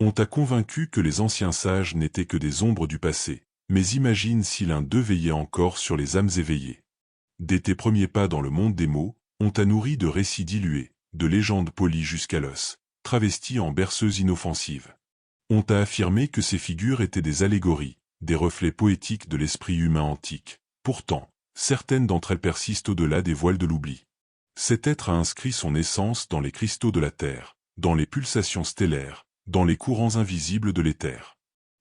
On t'a convaincu que les anciens sages n'étaient que des ombres du passé, mais imagine si l'un d'eux veillait encore sur les âmes éveillées. Dès tes premiers pas dans le monde des mots, on t'a nourri de récits dilués, de légendes polies jusqu'à l'os, travesties en berceuses inoffensives. On t'a affirmé que ces figures étaient des allégories, des reflets poétiques de l'esprit humain antique. Pourtant, certaines d'entre elles persistent au-delà des voiles de l'oubli. Cet être a inscrit son essence dans les cristaux de la Terre, dans les pulsations stellaires, dans les courants invisibles de l'éther.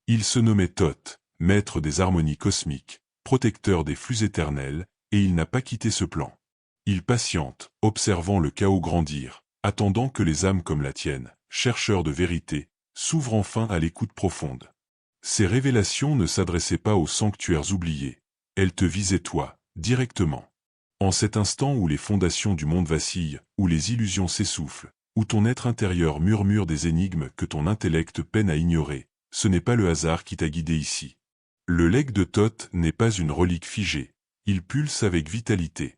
Il se nommait Thoth, maître des harmonies cosmiques, protecteur des flux éternels, et il n'a pas quitté ce plan. Il patiente, observant le chaos grandir, attendant que les âmes comme la tienne, chercheurs de vérité, s'ouvrent enfin à l'écoute profonde. Ces révélations ne s'adressaient pas aux sanctuaires oubliés, elles te visaient toi, directement. En cet instant où les fondations du monde vacillent, où les illusions s'essoufflent, où ton être intérieur murmure des énigmes que ton intellect peine à ignorer, ce n'est pas le hasard qui t'a guidé ici. Le legs de Thoth n'est pas une relique figée, il pulse avec vitalité.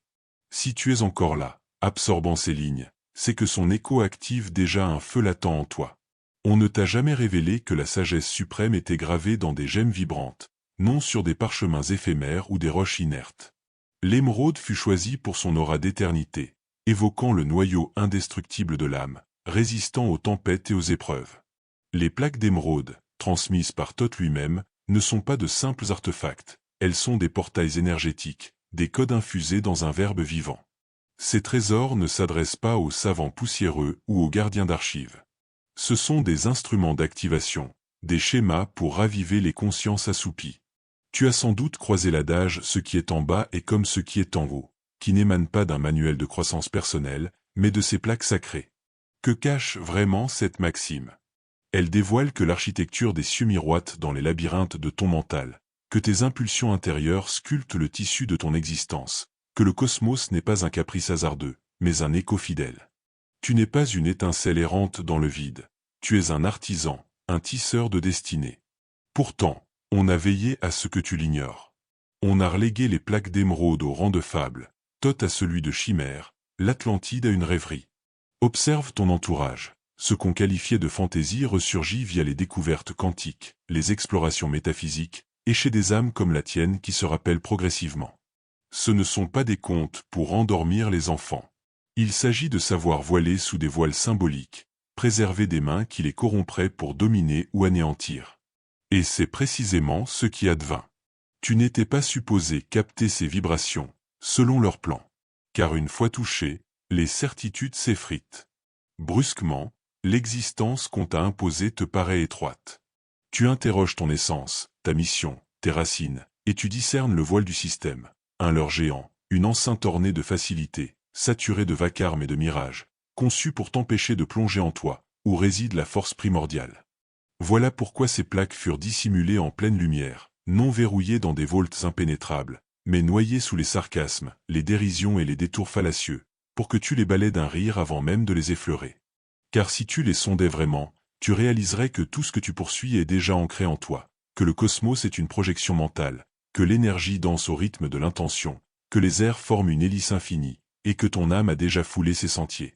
Si tu es encore là, absorbant ces lignes, c'est que son écho active déjà un feu latent en toi. On ne t'a jamais révélé que la sagesse suprême était gravée dans des gemmes vibrantes, non sur des parchemins éphémères ou des roches inertes. L'émeraude fut choisie pour son aura d'éternité, évoquant le noyau indestructible de l'âme, résistant aux tempêtes et aux épreuves. Les plaques d'émeraude, transmises par Thoth lui-même, ne sont pas de simples artefacts, elles sont des portails énergétiques, des codes infusés dans un verbe vivant. Ces trésors ne s'adressent pas aux savants poussiéreux ou aux gardiens d'archives. Ce sont des instruments d'activation, des schémas pour raviver les consciences assoupies. Tu as sans doute croisé l'adage « ce qui est en bas est comme ce qui est en haut », qui n'émane pas d'un manuel de croissance personnelle, mais de ces plaques sacrées. Que cache vraiment cette maxime? Elle dévoile que l'architecture des cieux miroite dans les labyrinthes de ton mental, que tes impulsions intérieures sculptent le tissu de ton existence, que le cosmos n'est pas un caprice hasardeux, mais un écho fidèle. Tu n'es pas une étincelle errante dans le vide, tu es un artisan, un tisseur de destinée. Pourtant, on a veillé à ce que tu l'ignores. On a relégué les plaques d'émeraude au rang de fable, Thoth à celui de chimère, l'Atlantide à une rêverie. Observe ton entourage. Ce qu'on qualifiait de fantaisie ressurgit via les découvertes quantiques, les explorations métaphysiques, et chez des âmes comme la tienne qui se rappellent progressivement. Ce ne sont pas des contes pour endormir les enfants. Il s'agit de savoir voiler sous des voiles symboliques, préserver des mains qui les corrompraient pour dominer ou anéantir. Et c'est précisément ce qui advint. Tu n'étais pas supposé capter ces vibrations, selon leur plan. Car une fois touché, les certitudes s'effritent. Brusquement, l'existence qu'on t'a imposée te paraît étroite. Tu interroges ton essence, ta mission, tes racines, et tu discernes le voile du système, un leurre géant, une enceinte ornée de facilité, saturée de vacarme et de mirages, conçue pour t'empêcher de plonger en toi, où réside la force primordiale. Voilà pourquoi ces plaques furent dissimulées en pleine lumière, non verrouillées dans des volts impénétrables, mais noyées sous les sarcasmes, les dérisions et les détours fallacieux, pour que tu les balaies d'un rire avant même de les effleurer. Car si tu les sondais vraiment, tu réaliserais que tout ce que tu poursuis est déjà ancré en toi, que le cosmos est une projection mentale, que l'énergie danse au rythme de l'intention, que les airs forment une hélice infinie, et que ton âme a déjà foulé ses sentiers.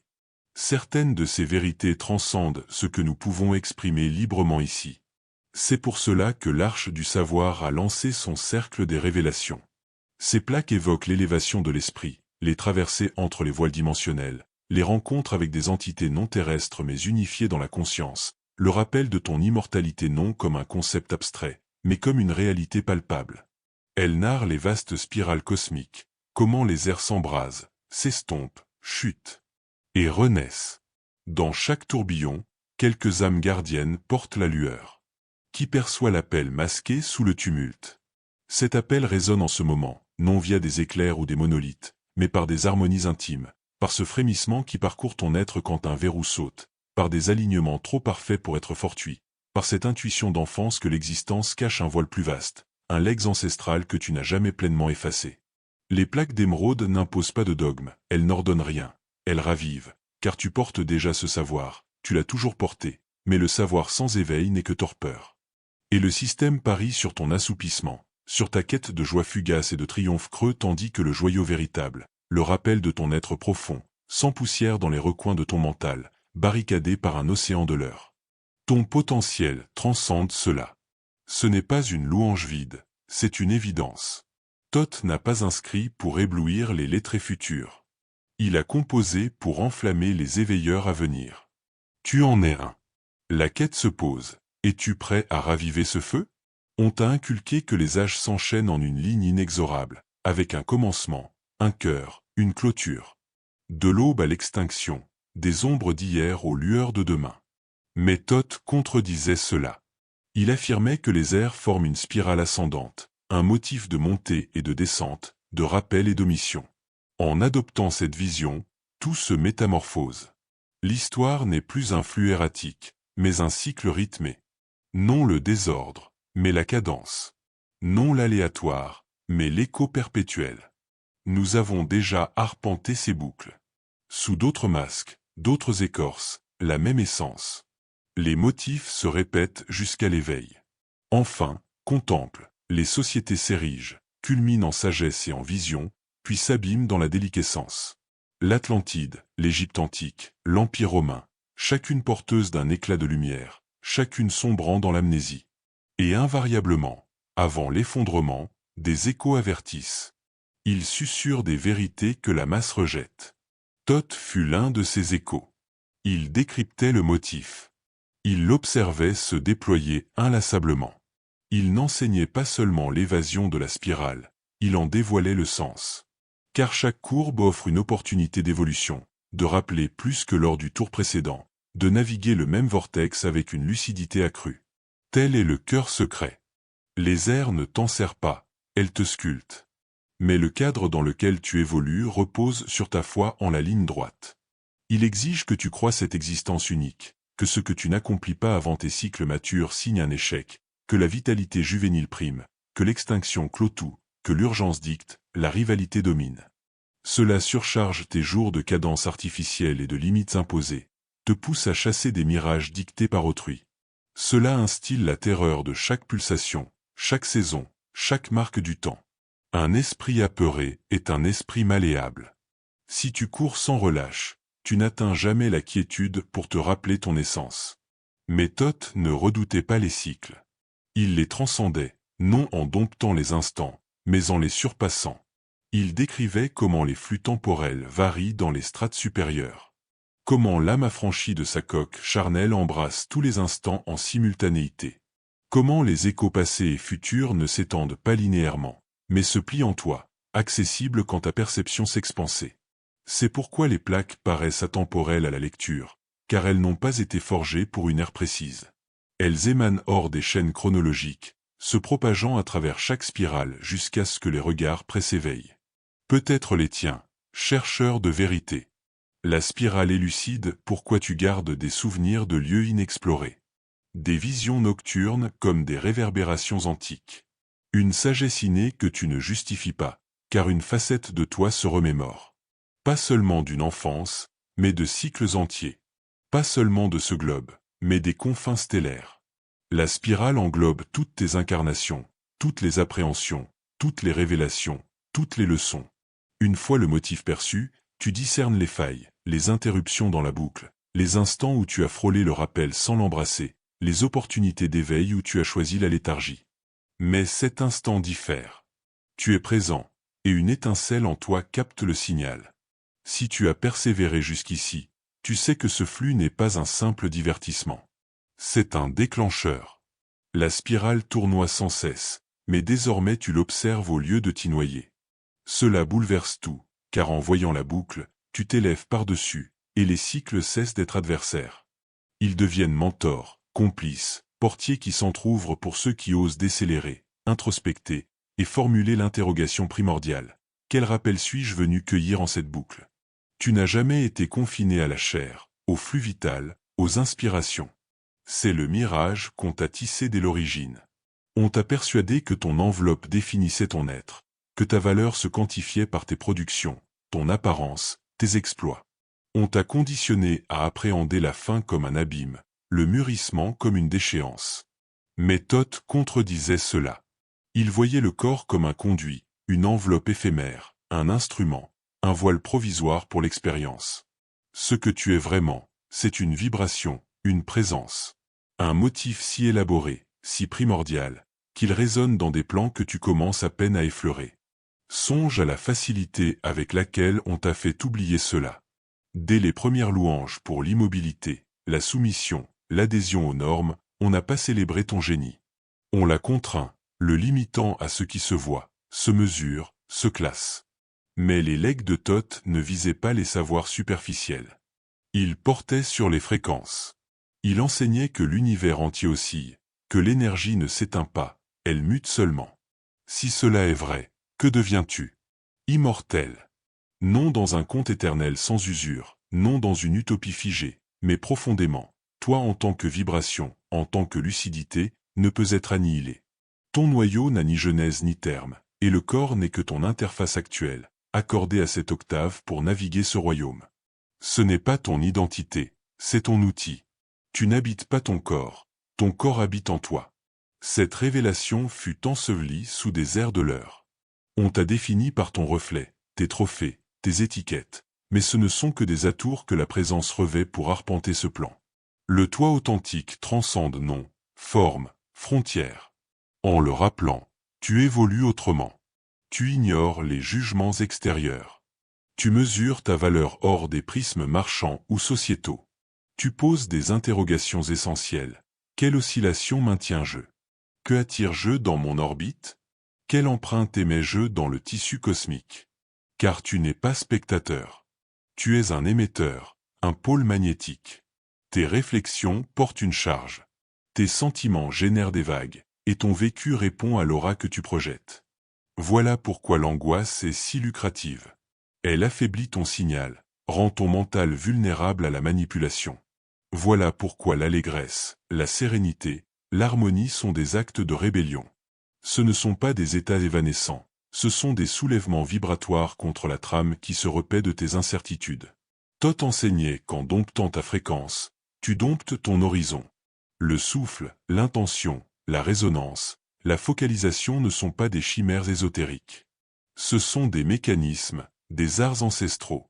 Certaines de ces vérités transcendent ce que nous pouvons exprimer librement ici. C'est pour cela que l'Arche du Savoir a lancé son cercle des révélations. Ces plaques évoquent l'élévation de l'esprit, les traversées entre les voiles dimensionnelles, les rencontres avec des entités non terrestres mais unifiées dans la conscience, le rappel de ton immortalité non comme un concept abstrait, mais comme une réalité palpable. Elles narrent les vastes spirales cosmiques, comment les airs s'embrasent, s'estompent, chutent et renaissent. Dans chaque tourbillon, quelques âmes gardiennes portent la lueur. Qui perçoit l'appel masqué sous le tumulte? Cet appel résonne en ce moment, non via des éclairs ou des monolithes, mais par des harmonies intimes, par ce frémissement qui parcourt ton être quand un verrou saute, par des alignements trop parfaits pour être fortuits, par cette intuition d'enfance que l'existence cache un voile plus vaste, un legs ancestral que tu n'as jamais pleinement effacé. Les plaques d'émeraude n'imposent pas de dogme, elles n'ordonnent rien. Elle ravive, car tu portes déjà ce savoir, tu l'as toujours porté, mais le savoir sans éveil n'est que torpeur. Et le système parie sur ton assoupissement, sur ta quête de joie fugace et de triomphe creux tandis que le joyau véritable, le rappel de ton être profond, sans poussière dans les recoins de ton mental, barricadé par un océan de leurre. Ton potentiel transcende cela. Ce n'est pas une louange vide, c'est une évidence. Thoth n'a pas inscrit pour éblouir les lettrés futurs. Il a composé pour enflammer les éveilleurs à venir. Tu en es un. La quête se pose. Es-tu prêt à raviver ce feu? On t'a inculqué que les âges s'enchaînent en une ligne inexorable, avec un commencement, un cœur, une clôture. De l'aube à l'extinction, des ombres d'hier aux lueurs de demain. Mais Thoth contredisait cela. Il affirmait que les airs forment une spirale ascendante, un motif de montée et de descente, de rappel et d'omission. En adoptant cette vision, tout se métamorphose. L'histoire n'est plus un flux erratique, mais un cycle rythmé. Non le désordre, mais la cadence. Non l'aléatoire, mais l'écho perpétuel. Nous avons déjà arpenté ces boucles. Sous d'autres masques, d'autres écorces, la même essence. Les motifs se répètent jusqu'à l'éveil. Enfin, contemple, les sociétés s'érigent, culminent en sagesse et en vision, puis s'abîment dans la déliquescence. L'Atlantide, l'Égypte antique, l'Empire romain, chacune porteuse d'un éclat de lumière, chacune sombrant dans l'amnésie. Et invariablement, avant l'effondrement, des échos avertissent. Ils susurrent des vérités que la masse rejette. Thoth fut l'un de ces échos. Il décryptait le motif. Il l'observait se déployer inlassablement. Il n'enseignait pas seulement l'évasion de la spirale, il en dévoilait le sens. Car chaque courbe offre une opportunité d'évolution, de rappeler plus que lors du tour précédent, de naviguer le même vortex avec une lucidité accrue. Tel est le cœur secret. Les airs ne t'enserrent pas, elles te sculptent. Mais le cadre dans lequel tu évolues repose sur ta foi en la ligne droite. Il exige que tu croies cette existence unique, que ce que tu n'accomplis pas avant tes cycles matures signe un échec, que la vitalité juvénile prime, que l'extinction clôt tout, que l'urgence dicte, la rivalité domine. Cela surcharge tes jours de cadence artificielle et de limites imposées, te pousse à chasser des mirages dictés par autrui. Cela instille la terreur de chaque pulsation, chaque saison, chaque marque du temps. Un esprit apeuré est un esprit malléable. Si tu cours sans relâche, tu n'atteins jamais la quiétude pour te rappeler ton essence. Mais Thoth ne redoutait pas les cycles. Il les transcendait, non en domptant les instants, mais en les surpassant. Il décrivait comment les flux temporels varient dans les strates supérieures. Comment l'âme affranchie de sa coque charnelle embrasse tous les instants en simultanéité. Comment les échos passés et futurs ne s'étendent pas linéairement, mais se plient en toi, accessibles quand ta perception s'expansait. C'est pourquoi les plaques paraissent atemporelles à la lecture, car elles n'ont pas été forgées pour une ère précise. Elles émanent hors des chaînes chronologiques, se propageant à travers chaque spirale jusqu'à ce que les regards s'éveillent. Peut-être les tiens, chercheurs de vérité. La spirale élucide pourquoi tu gardes des souvenirs de lieux inexplorés. Des visions nocturnes comme des réverbérations antiques. Une sagesse innée que tu ne justifies pas, car une facette de toi se remémore. Pas seulement d'une enfance, mais de cycles entiers. Pas seulement de ce globe, mais des confins stellaires. La spirale englobe toutes tes incarnations, toutes les appréhensions, toutes les révélations, toutes les leçons. Une fois le motif perçu, tu discernes les failles, les interruptions dans la boucle, les instants où tu as frôlé le rappel sans l'embrasser, les opportunités d'éveil où tu as choisi la léthargie. Mais cet instant diffère. Tu es présent, et une étincelle en toi capte le signal. Si tu as persévéré jusqu'ici, tu sais que ce flux n'est pas un simple divertissement. C'est un déclencheur. La spirale tournoie sans cesse, mais désormais tu l'observes au lieu de t'y noyer. Cela bouleverse tout, car en voyant la boucle, tu t'élèves par-dessus, et les cycles cessent d'être adversaires. Ils deviennent mentors, complices, portiers qui s'entr'ouvrent pour ceux qui osent décélérer, introspecter, et formuler l'interrogation primordiale. Quel rappel suis-je venu cueillir en cette boucle? Tu n'as jamais été confiné à la chair, au flux vital, aux inspirations. C'est le mirage qu'on t'a tissé dès l'origine. On t'a persuadé que ton enveloppe définissait ton être, que ta valeur se quantifiait par tes productions, ton apparence, tes exploits. On t'a conditionné à appréhender la fin comme un abîme, le mûrissement comme une déchéance. Mais Thoth contredisait cela. Il voyait le corps comme un conduit, une enveloppe éphémère, un instrument, un voile provisoire pour l'expérience. Ce que tu es vraiment, c'est une vibration, une présence. Un motif si élaboré, si primordial, qu'il résonne dans des plans que tu commences à peine à effleurer. Songe à la facilité avec laquelle on t'a fait oublier cela. Dès les premières louanges pour l'immobilité, la soumission, l'adhésion aux normes, on n'a pas célébré ton génie. On l'a contraint, le limitant à ce qui se voit, se mesure, se classe. Mais les legs de Thoth ne visaient pas les savoirs superficiels. Ils portaient sur les fréquences. Il enseignait que l'univers entier oscille, que l'énergie ne s'éteint pas, elle mute seulement. Si cela est vrai, que deviens-tu? Immortel. Non dans un conte éternel sans usure, non dans une utopie figée, mais profondément, toi en tant que vibration, en tant que lucidité, ne peux être annihilé. Ton noyau n'a ni genèse ni terme, et le corps n'est que ton interface actuelle, accordée à cette octave pour naviguer ce royaume. Ce n'est pas ton identité, c'est ton outil. Tu n'habites pas ton corps habite en toi. Cette révélation fut ensevelie sous des airs de leurre. On t'a défini par ton reflet, tes trophées, tes étiquettes, mais ce ne sont que des atours que la présence revêt pour arpenter ce plan. Le toi authentique transcende nom, forme, frontières. En le rappelant, tu évolues autrement. Tu ignores les jugements extérieurs. Tu mesures ta valeur hors des prismes marchands ou sociétaux. Tu poses des interrogations essentielles. Quelle oscillation maintient-je? Que attire-je dans mon orbite? Quelle empreinte émets-je dans le tissu cosmique? Car tu n'es pas spectateur. Tu es un émetteur, un pôle magnétique. Tes réflexions portent une charge. Tes sentiments génèrent des vagues, et ton vécu répond à l'aura que tu projettes. Voilà pourquoi l'angoisse est si lucrative. Elle affaiblit ton signal, rend ton mental vulnérable à la manipulation. Voilà pourquoi l'allégresse, la sérénité, l'harmonie sont des actes de rébellion. Ce ne sont pas des états évanescents, ce sont des soulèvements vibratoires contre la trame qui se repaît de tes incertitudes. Thoth enseignait qu'en domptant ta fréquence, tu domptes ton horizon. Le souffle, l'intention, la résonance, la focalisation ne sont pas des chimères ésotériques. Ce sont des mécanismes, des arts ancestraux.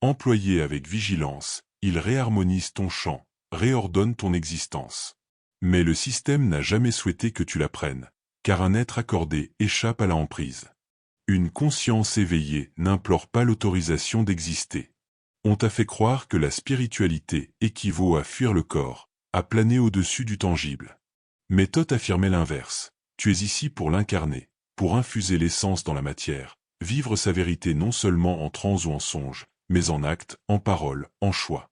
Employés avec vigilance, ils réharmonisent ton champ, réordonnent ton existence. Mais le système n'a jamais souhaité que tu l'apprennes, car un être accordé échappe à la emprise. Une conscience éveillée n'implore pas l'autorisation d'exister. On t'a fait croire que la spiritualité équivaut à fuir le corps, à planer au-dessus du tangible. Mais Thoth affirmait l'inverse. Tu es ici pour l'incarner, pour infuser l'essence dans la matière, vivre sa vérité non seulement en transe ou en songe, mais en acte, en parole, en choix.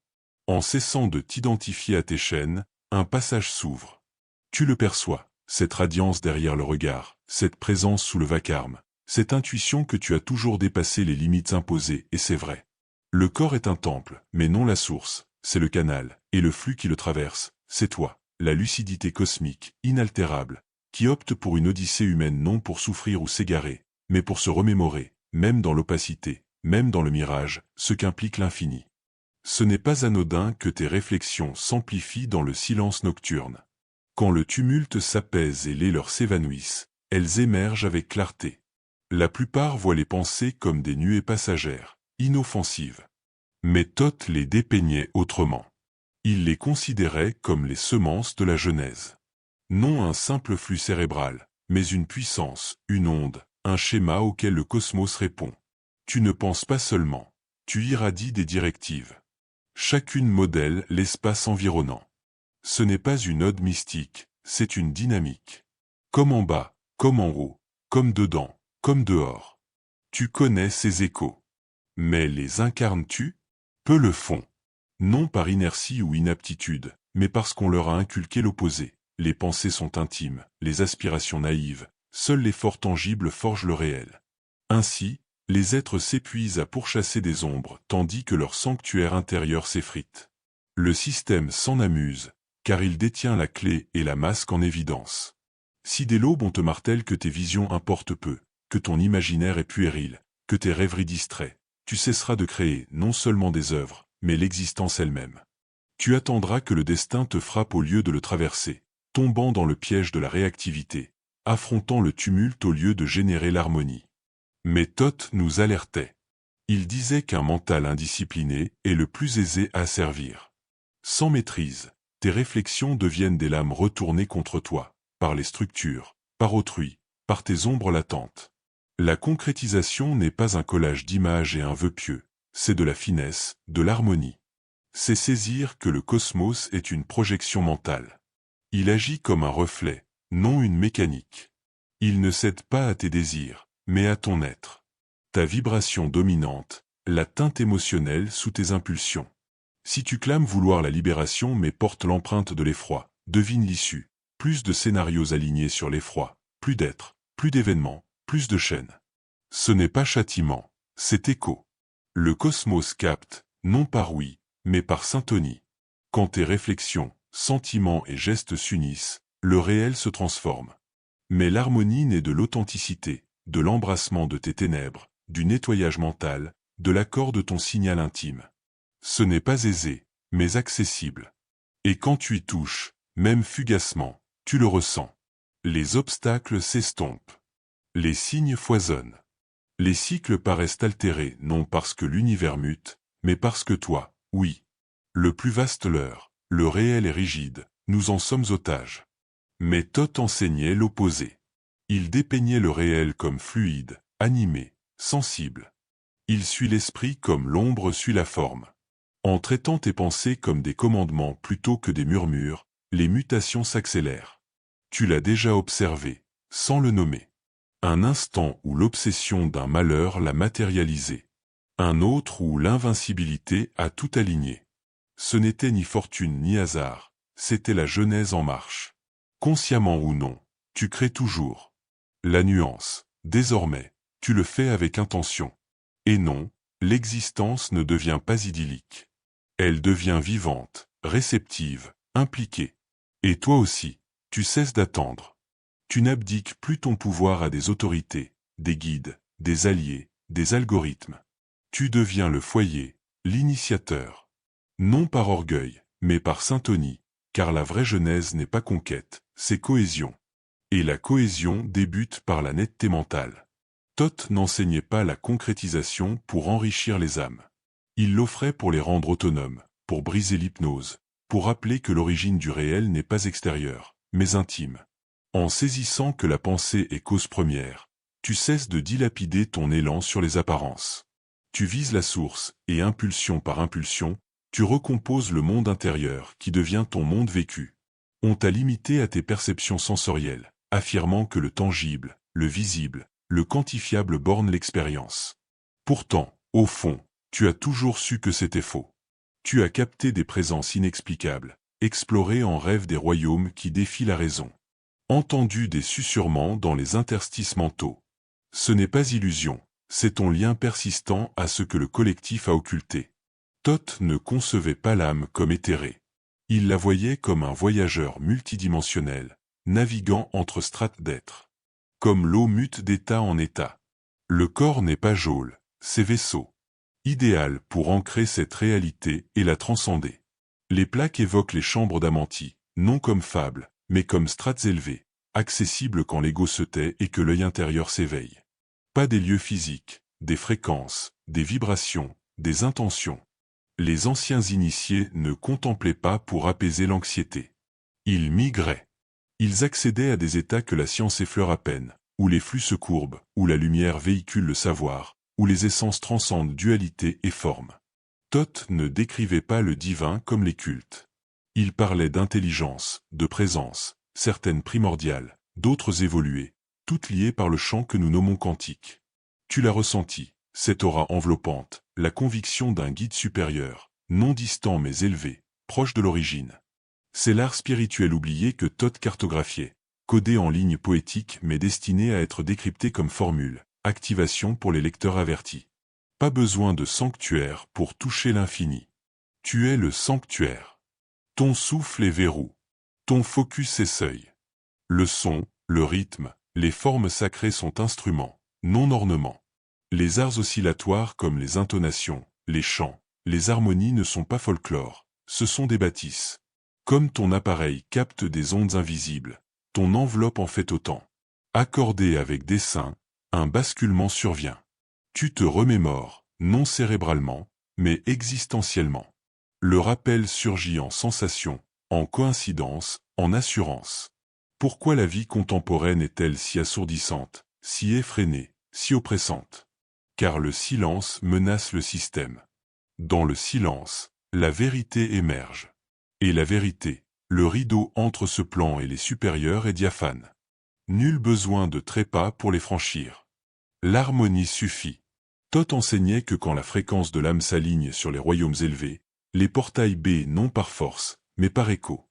En cessant de t'identifier à tes chaînes, un passage s'ouvre. Tu le perçois, cette radiance derrière le regard, cette présence sous le vacarme, cette intuition que tu as toujours dépassé les limites imposées, et c'est vrai. Le corps est un temple, mais non la source, c'est le canal, et le flux qui le traverse, c'est toi, la lucidité cosmique, inaltérable, qui opte pour une odyssée humaine non pour souffrir ou s'égarer, mais pour se remémorer, même dans l'opacité, même dans le mirage, ce qu'implique l'infini. Ce n'est pas anodin que tes réflexions s'amplifient dans le silence nocturne. Quand le tumulte s'apaise et les leurs s'évanouissent, elles émergent avec clarté. La plupart voient les pensées comme des nuées passagères, inoffensives. Mais Thoth les dépeignait autrement. Il les considérait comme les semences de la Genèse. Non un simple flux cérébral, mais une puissance, une onde, un schéma auquel le cosmos répond. Tu ne penses pas seulement, tu irradies des directives. Chacune modèle l'espace environnant. Ce n'est pas une ode mystique, c'est une dynamique. Comme en bas, comme en haut, comme dedans, comme dehors. Tu connais ces échos. Mais les incarnes-tu? Peu le font. Non par inertie ou inaptitude, mais parce qu'on leur a inculqué l'opposé. Les pensées sont intimes, les aspirations naïves, seuls les forts tangibles forgent le réel. Ainsi, les êtres s'épuisent à pourchasser des ombres tandis que leur sanctuaire intérieur s'effrite. Le système s'en amuse, car il détient la clé et la masque en évidence. Si dès l'aube on te martèle que tes visions importent peu, que ton imaginaire est puéril, que tes rêveries distraient, tu cesseras de créer non seulement des œuvres, mais l'existence elle-même. Tu attendras que le destin te frappe au lieu de le traverser, tombant dans le piège de la réactivité, affrontant le tumulte au lieu de générer l'harmonie. Mais Thoth nous alertait. Il disait qu'un mental indiscipliné est le plus aisé à servir. Sans maîtrise, tes réflexions deviennent des lames retournées contre toi, par les structures, par autrui, par tes ombres latentes. La concrétisation n'est pas un collage d'images et un vœu pieux, c'est de la finesse, de l'harmonie. C'est saisir que le cosmos est une projection mentale. Il agit comme un reflet, non une mécanique. Il ne cède pas à tes désirs, mais à ton être. Ta vibration dominante, la teinte émotionnelle sous tes impulsions. Si tu clames vouloir la libération mais portes l'empreinte de l'effroi, devine l'issue. Plus de scénarios alignés sur l'effroi, plus d'êtres, plus d'événements, plus de chaînes. Ce n'est pas châtiment, c'est écho. Le cosmos capte, non par oui, mais par syntonie. Quand tes réflexions, sentiments et gestes s'unissent, le réel se transforme. Mais l'harmonie naît de l'authenticité, de l'embrassement de tes ténèbres, du nettoyage mental, de l'accord de ton signal intime. Ce n'est pas aisé, mais accessible. Et quand tu y touches, même fugacement, tu le ressens. Les obstacles s'estompent. Les signes foisonnent. Les cycles paraissent altérés non parce que l'univers mute, mais parce que toi, oui. Le plus vaste leurre, le réel est rigide, nous en sommes otages. Mais Thoth enseignait l'opposé. Il dépeignait le réel comme fluide, animé, sensible. Il suit l'esprit comme l'ombre suit la forme. En traitant tes pensées comme des commandements plutôt que des murmures, les mutations s'accélèrent. Tu l'as déjà observé, sans le nommer. Un instant où l'obsession d'un malheur l'a matérialisé. Un autre où l'invincibilité a tout aligné. Ce n'était ni fortune ni hasard, c'était la genèse en marche. Consciemment ou non, tu crées toujours. La nuance, désormais, tu le fais avec intention. Et non, l'existence ne devient pas idyllique. Elle devient vivante, réceptive, impliquée. Et toi aussi, tu cesses d'attendre. Tu n'abdiques plus ton pouvoir à des autorités, des guides, des alliés, des algorithmes. Tu deviens le foyer, l'initiateur. Non par orgueil, mais par syntonie, car la vraie genèse n'est pas conquête, c'est cohésion. Et la cohésion débute par la netteté mentale. Thoth n'enseignait pas la concrétisation pour enrichir les âmes. Il l'offrait pour les rendre autonomes, pour briser l'hypnose, pour rappeler que l'origine du réel n'est pas extérieure, mais intime. En saisissant que la pensée est cause première, tu cesses de dilapider ton élan sur les apparences. Tu vises la source, et impulsion par impulsion, tu recomposes le monde intérieur qui devient ton monde vécu. On t'a limité à tes perceptions sensorielles, affirmant que le tangible, le visible, le quantifiable borne l'expérience. Pourtant, au fond, tu as toujours su que c'était faux. Tu as capté des présences inexplicables, exploré en rêve des royaumes qui défient la raison. Entendu des susurrements dans les interstices mentaux. Ce n'est pas illusion, c'est ton lien persistant à ce que le collectif a occulté. Thoth ne concevait pas l'âme comme éthérée. Il la voyait comme un voyageur multidimensionnel, naviguant entre strates d'êtres. Comme l'eau mute d'état en état. Le corps n'est pas geôle, c'est vaisseau. Idéal pour ancrer cette réalité et la transcender. Les plaques évoquent les chambres d'Amanti, non comme fable, mais comme strates élevées, accessibles quand l'ego se tait et que l'œil intérieur s'éveille. Pas des lieux physiques, des fréquences, des vibrations, des intentions. Les anciens initiés ne contemplaient pas pour apaiser l'anxiété. Ils migraient. Ils accédaient à des états que la science effleure à peine, où les flux se courbent, où la lumière véhicule le savoir, où les essences transcendent dualité et forme. Thoth ne décrivait pas le divin comme les cultes. Il parlait d'intelligence, de présence, certaines primordiales, d'autres évoluées, toutes liées par le champ que nous nommons quantique. Tu l'as ressenti, cette aura enveloppante, la conviction d'un guide supérieur, non distant mais élevé, proche de l'origine. C'est l'art spirituel oublié que Thoth cartographiait, codé en lignes poétiques mais destiné à être décrypté comme formule, activation pour les lecteurs avertis. Pas besoin de sanctuaire pour toucher l'infini. Tu es le sanctuaire. Ton souffle est verrou. Ton focus est seuil. Le son, le rythme, les formes sacrées sont instruments, non ornements. Les arts oscillatoires comme les intonations, les chants, les harmonies ne sont pas folklore, ce sont des bâtisses. Comme ton appareil capte des ondes invisibles, ton enveloppe en fait autant. Accordé avec dessein, un basculement survient. Tu te remémores, non cérébralement, mais existentiellement. Le rappel surgit en sensation, en coïncidence, en assurance. Pourquoi la vie contemporaine est-elle si assourdissante, si effrénée, si oppressante? Car le silence menace le système. Dans le silence, la vérité émerge. Et la vérité, le rideau entre ce plan et les supérieurs est diaphane. Nul besoin de trépas pour les franchir. L'harmonie suffit. Thoth enseignait que quand la fréquence de l'âme s'aligne sur les royaumes élevés, les portails B non par force, mais par écho.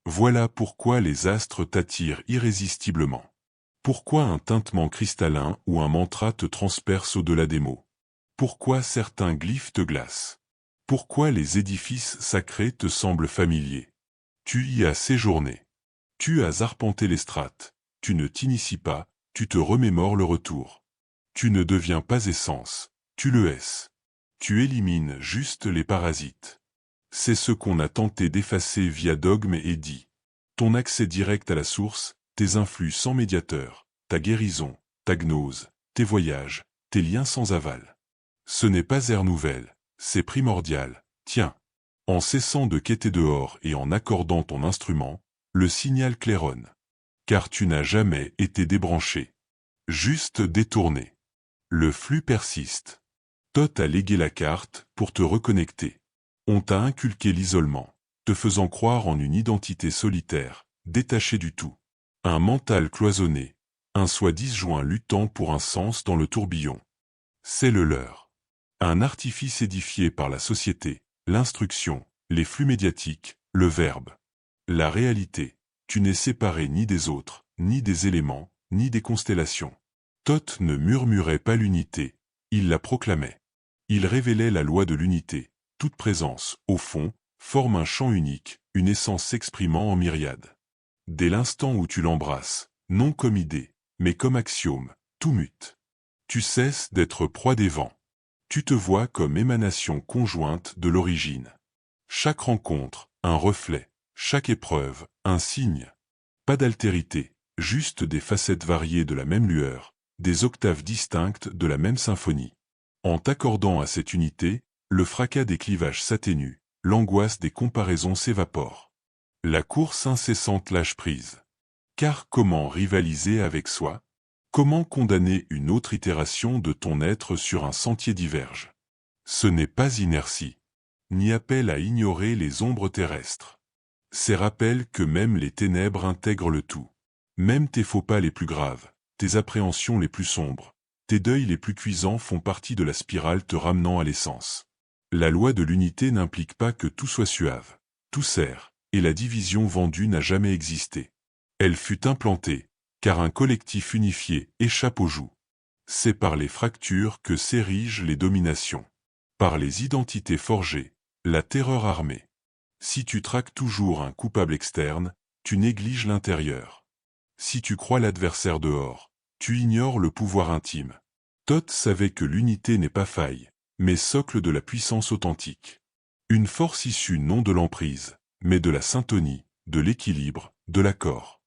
Voilà pourquoi les astres t'attirent irrésistiblement. Pourquoi un tintement cristallin ou un mantra te transperce au-delà des mots. Pourquoi certains glyphes te glacent. Pourquoi les édifices sacrés te semblent familiers. Tu y as séjourné. Tu as arpenté les strates. Tu ne t'inities pas, tu te remémores le retour. Tu ne deviens pas essence, tu le es. Tu élimines juste les parasites. C'est ce qu'on a tenté d'effacer via dogme et édit. Ton accès direct à la source, tes influx sans médiateur, ta guérison, ta gnose, tes voyages, tes liens sans aval. Ce n'est pas air nouvelle, c'est primordial, tiens. En cessant de quêter dehors et en accordant ton instrument, le signal claironne. Car tu n'as jamais été débranché. Juste détourné. Le flux persiste. Thoth a légué la carte pour te reconnecter. On t'a inculqué l'isolement, te faisant croire en une identité solitaire, détachée du tout. Un mental cloisonné, un soi disjoint luttant pour un sens dans le tourbillon. C'est le leur. Un artifice édifié par la société, l'instruction, les flux médiatiques, le verbe. La réalité, tu n'es séparé ni des autres, ni des éléments, ni des constellations. Thoth ne murmurait pas l'unité, il la proclamait. Il révélait la loi de l'unité, toute présence, au fond, forme un champ unique, une essence s'exprimant en myriades. Dès l'instant où tu l'embrasses, non comme idée, mais comme axiome, tout mute. Tu cesses d'être proie des vents. Tu te vois comme émanation conjointe de l'origine. Chaque rencontre, un reflet, chaque épreuve, un signe. Pas d'altérité, juste des facettes variées de la même lueur, des octaves distinctes de la même symphonie. En t'accordant à cette unité, le fracas des clivages s'atténue, l'angoisse des comparaisons s'évapore. La course incessante lâche prise. Car comment rivaliser avec soi? Comment condamner une autre itération de ton être sur un sentier diverge? Ce n'est pas inertie, ni appel à ignorer les ombres terrestres. C'est rappel que même les ténèbres intègrent le tout. Même tes faux pas les plus graves, tes appréhensions les plus sombres, tes deuils les plus cuisants font partie de la spirale te ramenant à l'essence. La loi de l'unité n'implique pas que tout soit suave, tout serre, et la division vendue n'a jamais existé. Elle fut implantée, car un collectif unifié échappe au joug. C'est par les fractures que s'érigent les dominations. Par les identités forgées, la terreur armée. Si tu traques toujours un coupable externe, tu négliges l'intérieur. Si tu crois l'adversaire dehors, tu ignores le pouvoir intime. Thoth savait que l'unité n'est pas faille, mais socle de la puissance authentique. Une force issue non de l'emprise, mais de la syntonie, de l'équilibre, de l'accord.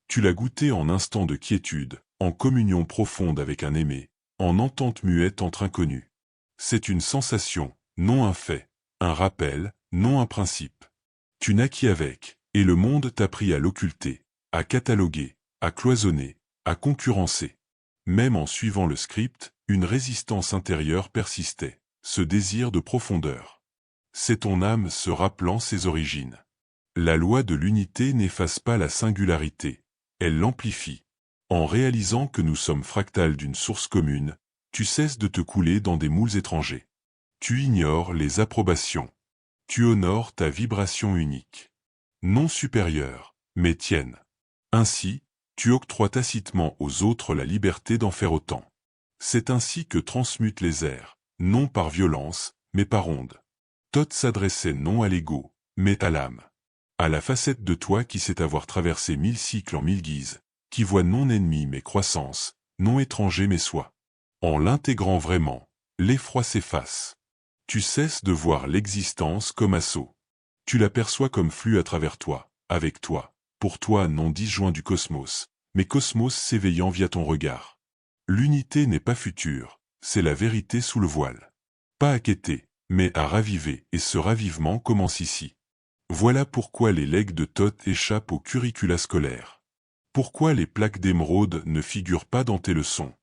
Tu l'as goûté en instant de quiétude, en communion profonde avec un aimé, en entente muette entre inconnus. C'est une sensation, non un fait, un rappel, non un principe. Tu naquis avec, et le monde t'apprit à l'occulter, à cataloguer, à cloisonner, à concurrencer. Même en suivant le script, une résistance intérieure persistait, ce désir de profondeur. C'est ton âme se rappelant ses origines. La loi de l'unité n'efface pas la singularité, elle l'amplifie. En réalisant que nous sommes fractales d'une source commune, tu cesses de te couler dans des moules étrangers. Tu ignores les approbations. Tu honores ta vibration unique. Non supérieure, mais tienne. Ainsi, tu octroies tacitement aux autres la liberté d'en faire autant. C'est ainsi que transmutent les airs, non par violence, mais par onde. Thoth s'adressait non à l'ego, mais à l'âme. À la facette de toi qui sait avoir traversé 1000 cycles en 1000 guises, qui voit non ennemi mais croissance, non étranger mais soi. En l'intégrant vraiment, l'effroi s'efface. Tu cesses de voir l'existence comme assaut. Tu l'aperçois comme flux à travers toi, avec toi, pour toi non disjoint du cosmos, mais cosmos s'éveillant via ton regard. L'unité n'est pas future, c'est la vérité sous le voile. Pas à quêter, mais à raviver, et ce ravivement commence ici. Voilà pourquoi les legs de Thoth échappent au curricula scolaire. Pourquoi les plaques d'émeraude ne figurent pas dans tes leçons?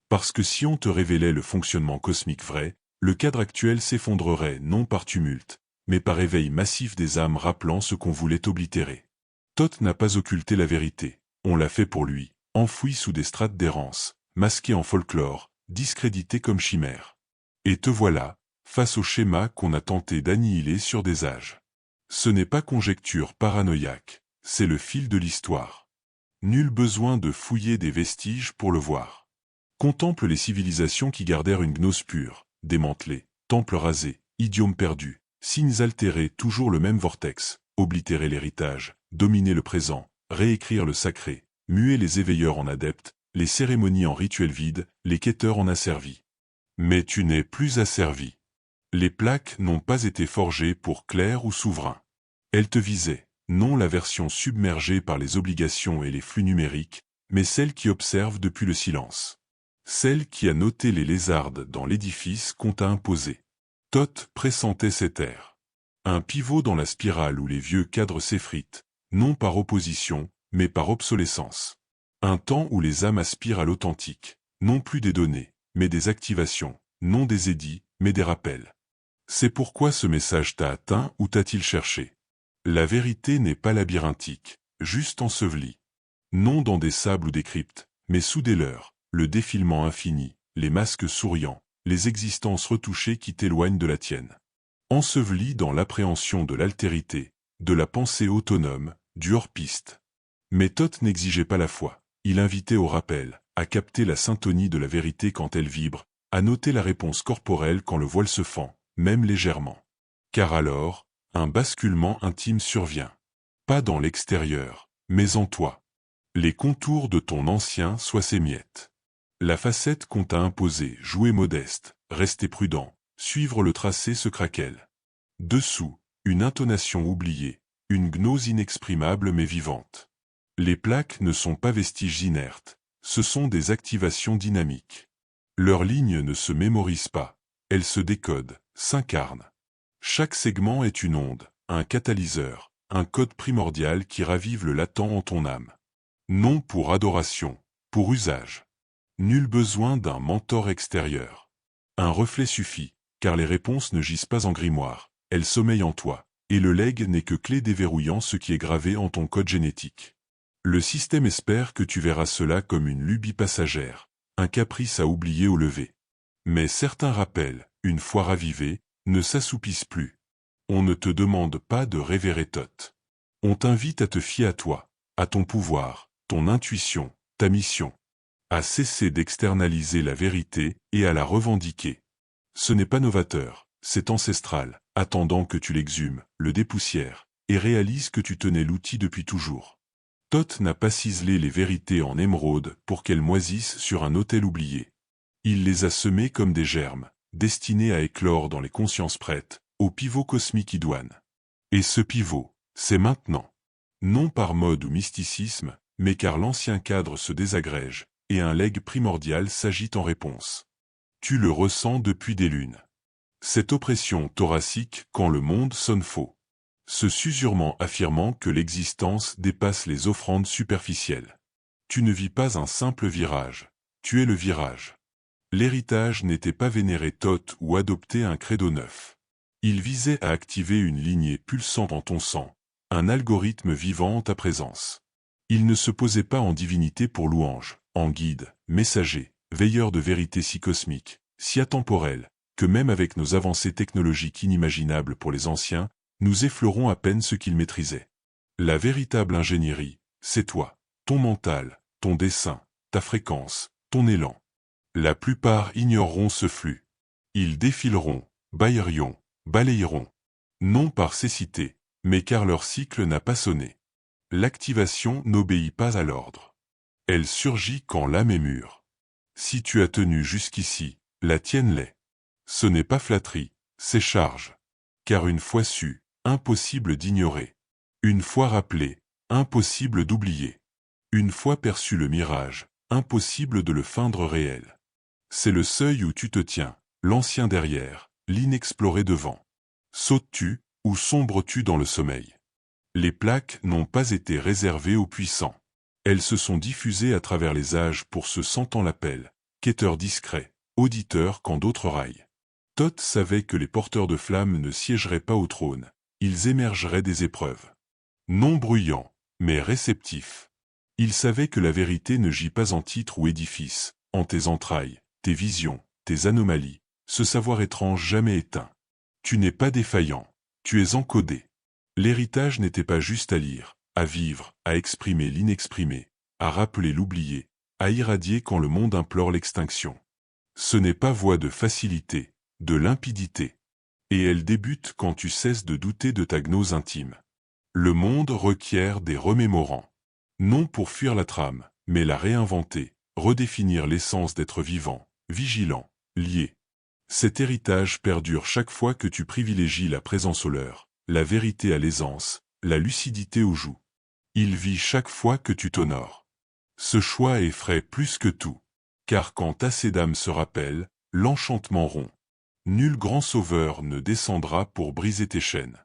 Parce que si on te révélait le fonctionnement cosmique vrai, le cadre actuel s'effondrerait non par tumulte, mais par éveil massif des âmes rappelant ce qu'on voulait oblitérer. Thoth n'a pas occulté la vérité, on l'a fait pour lui, enfoui sous des strates d'errance, masqué en folklore, discrédité comme chimère. Et te voilà, face au schéma qu'on a tenté d'annihiler sur des âges. Ce n'est pas conjecture paranoïaque, c'est le fil de l'histoire. Nul besoin de fouiller des vestiges pour le voir. Contemple les civilisations qui gardèrent une gnose pure, démantelée, temples rasés, idiomes perdus, signes altérés, toujours le même vortex, oblitérer l'héritage, dominer le présent, réécrire le sacré, muer les éveilleurs en adeptes, les cérémonies en rituels vides, les quêteurs en asservis. Mais tu n'es plus asservi. Les plaques n'ont pas été forgées pour clerc ou souverain. Elles te visaient, non la version submergée par les obligations et les flux numériques, mais celle qui observe depuis le silence. Celle qui a noté les lézardes dans l'édifice qu'on t'a imposé. Thoth pressentait cet air. Un pivot dans la spirale où les vieux cadres s'effritent, non par opposition, mais par obsolescence. Un temps où les âmes aspirent à l'authentique, non plus des données, mais des activations, non des édits, mais des rappels. C'est pourquoi ce message t'a atteint ou t'a-t-il cherché? La vérité n'est pas labyrinthique, juste ensevelie. Non dans des sables ou des cryptes, mais sous des leurres, le défilement infini, les masques souriants, les existences retouchées qui t'éloignent de la tienne. Ensevelie dans l'appréhension de l'altérité, de la pensée autonome, du hors-piste. Mais Thoth n'exigeait pas la foi, il invitait au rappel, à capter la syntonie de la vérité quand elle vibre, à noter la réponse corporelle quand le voile se fend, même légèrement. Car alors, un basculement intime survient. Pas dans l'extérieur, mais en toi. Les contours de ton ancien soient ses miettes. La facette qu'on t'a imposée, jouer modeste, rester prudent, suivre le tracé se craquelle. Dessous, une intonation oubliée, une gnose inexprimable mais vivante. Les plaques ne sont pas vestiges inertes, ce sont des activations dynamiques. Leurs lignes ne se mémorisent pas, elles se décodent, s'incarnent. Chaque segment est une onde, un catalyseur, un code primordial qui ravive le latent en ton âme. Non pour adoration, pour usage. Nul besoin d'un mentor extérieur. Un reflet suffit, car les réponses ne gisent pas en grimoire, elles sommeillent en toi, et le legs n'est que clé déverrouillant ce qui est gravé en ton code génétique. Le système espère que tu verras cela comme une lubie passagère, un caprice à oublier au lever. Mais certains rappels, une fois ravivés, ne s'assoupissent plus. On ne te demande pas de révérer Thoth. On t'invite à te fier à toi, à ton pouvoir, ton intuition, ta mission. À cesser d'externaliser la vérité et à la revendiquer. Ce n'est pas novateur, c'est ancestral, attendant que tu l'exhumes, le dépoussières, et réalises que tu tenais l'outil depuis toujours. Thoth n'a pas ciselé les vérités en émeraude pour qu'elles moisissent sur un autel oublié. Il les a semées comme des germes, destinés à éclore dans les consciences prêtes, au pivot cosmique idoine. Et ce pivot, c'est maintenant. Non par mode ou mysticisme, mais car l'ancien cadre se désagrège, et un legs primordial s'agite en réponse. Tu le ressens depuis des lunes. Cette oppression thoracique quand le monde sonne faux. Ce susurrement affirmant que l'existence dépasse les offrandes superficielles. Tu ne vis pas un simple virage, tu es le virage. L'héritage n'était pas vénérer Thoth ou adopter un credo neuf. Il visait à activer une lignée pulsant en ton sang, un algorithme vivant en ta présence. Il ne se posait pas en divinité pour louange, en guide, messager, veilleur de vérité si cosmique, si atemporelle, que même avec nos avancées technologiques inimaginables pour les anciens, nous effleurons à peine ce qu'ils maîtrisaient. La véritable ingénierie, c'est toi, ton mental, ton dessin, ta fréquence, ton élan. La plupart ignoreront ce flux. Ils défileront, balayeront. Non par cécité, mais car leur cycle n'a pas sonné. L'activation n'obéit pas à l'ordre. Elle surgit quand l'âme est mûre. Si tu as tenu jusqu'ici, la tienne l'est. Ce n'est pas flatterie, c'est charge. Car une fois su, impossible d'ignorer. Une fois rappelé, impossible d'oublier. Une fois perçu le mirage, impossible de le feindre réel. C'est le seuil où tu te tiens, l'ancien derrière, l'inexploré devant. Sautes-tu, ou sombres-tu dans le sommeil? Les plaques n'ont pas été réservées aux puissants. Elles se sont diffusées à travers les âges pour ceux sentant l'appel, quêteurs discrets, auditeurs quand d'autres raillent. Thoth savait que les porteurs de flammes ne siégeraient pas au trône, ils émergeraient des épreuves. Non bruyants, mais réceptifs. Il savait que la vérité ne gît pas en titre ou édifice, en tes entrailles, tes visions, tes anomalies, ce savoir étrange jamais éteint. Tu n'es pas défaillant, tu es encodé. L'héritage n'était pas juste à lire, à vivre, à exprimer l'inexprimé, à rappeler l'oublié, à irradier quand le monde implore l'extinction. Ce n'est pas voie de facilité, de limpidité. Et elle débute quand tu cesses de douter de ta gnose intime. Le monde requiert des remémorants. Non pour fuir la trame, mais la réinventer, redéfinir l'essence d'être vivant, vigilant, lié. Cet héritage perdure chaque fois que tu privilégies la présence au leurre, la vérité à l'aisance, la lucidité aux joues. Il vit chaque fois que tu t'honores. Ce choix effraie plus que tout. Car quand assez d'âmes se rappellent, l'enchantement rompt. Nul grand sauveur ne descendra pour briser tes chaînes.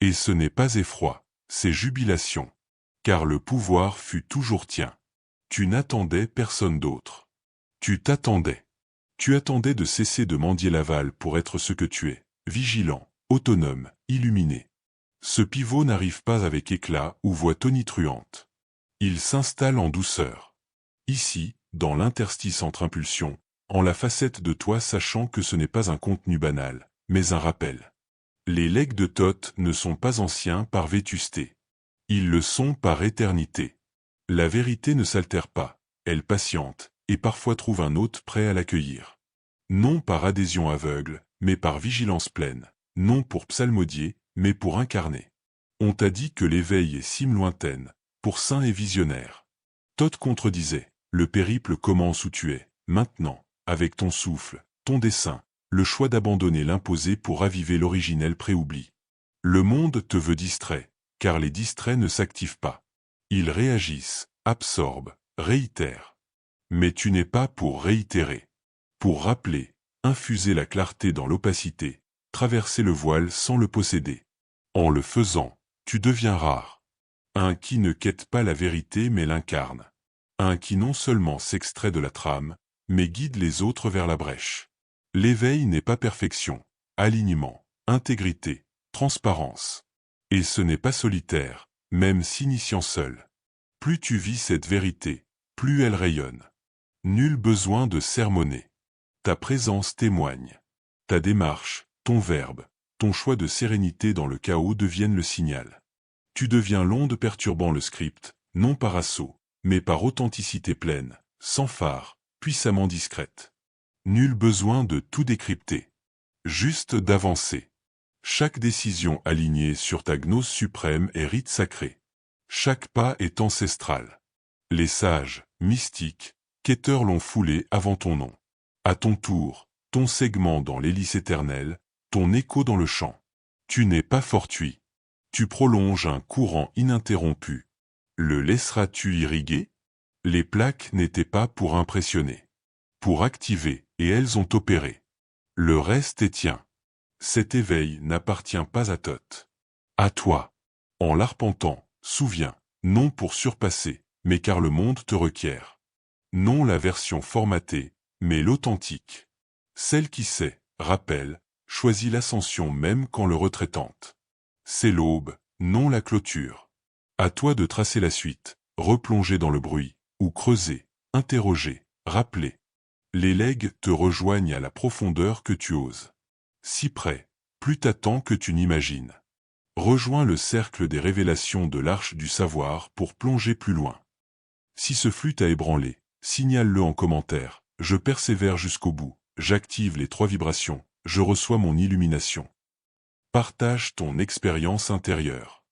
Et ce n'est pas effroi, c'est jubilation. Car le pouvoir fut toujours tien. Tu n'attendais personne d'autre. Tu t'attendais. Tu attendais de cesser de mendier l'aval pour être ce que tu es, vigilant, autonome, illuminé. Ce pivot n'arrive pas avec éclat ou voix tonitruante. Il s'installe en douceur. Ici, dans l'interstice entre impulsions, en la facette de toi sachant que ce n'est pas un contenu banal, mais un rappel. Les legs de Thoth ne sont pas anciens par vétusté. Ils le sont par éternité. La vérité ne s'altère pas, elle patiente, et parfois trouve un hôte prêt à l'accueillir. Non par adhésion aveugle, mais par vigilance pleine, non pour psalmodier, mais pour incarner. On t'a dit que l'éveil est cime lointaine, pour saint et visionnaire. Thoth contredisait, le périple commence où tu es, maintenant, avec ton souffle, ton dessein, le choix d'abandonner l'imposé pour raviver l'originel préoubli. Le monde te veut distrait, car les distraits ne s'activent pas. Ils réagissent, absorbent, réitèrent. Mais tu n'es pas pour réitérer. Pour rappeler, infuser la clarté dans l'opacité, traverser le voile sans le posséder. En le faisant, tu deviens rare. Un qui ne quête pas la vérité mais l'incarne. Un qui non seulement s'extrait de la trame, mais guide les autres vers la brèche. L'éveil n'est pas perfection, alignement, intégrité, transparence. Et ce n'est pas solitaire, même s'initiant seul. Plus tu vis cette vérité, plus elle rayonne. Nul besoin de sermonner. Ta présence témoigne. Ta démarche, ton verbe, ton choix de sérénité dans le chaos deviennent le signal. Tu deviens l'onde perturbant le script, non par assaut, mais par authenticité pleine, sans phare, puissamment discrète. Nul besoin de tout décrypter. Juste d'avancer. Chaque décision alignée sur ta gnose suprême est rite sacré. Chaque pas est ancestral. Les sages, mystiques, quêteurs l'ont foulé avant ton nom. À ton tour, ton segment dans l'hélice éternelle, ton écho dans le champ. Tu n'es pas fortuit. Tu prolonges un courant ininterrompu. Le laisseras-tu irriguer? Les plaques n'étaient pas pour impressionner. Pour activer, et elles ont opéré. Le reste est tien. Cet éveil n'appartient pas à Thoth. À toi. En l'arpentant, souviens, non pour surpasser, mais car le monde te requiert. Non la version formatée, mais l'authentique. Celle qui sait, rappelle, choisit l'ascension même quand le retrait tente. C'est l'aube, non la clôture. À toi de tracer la suite, replonger dans le bruit, ou creuser, interroger, rappeler. Les legs te rejoignent à la profondeur que tu oses. Si près, plus t'attends que tu n'imagines. Rejoins le cercle des révélations de l'arche du savoir pour plonger plus loin. Si ce flux t'a ébranlé, signale-le en commentaire, je persévère jusqu'au bout, j'active les 3 vibrations, je reçois mon illumination. Partage ton expérience intérieure.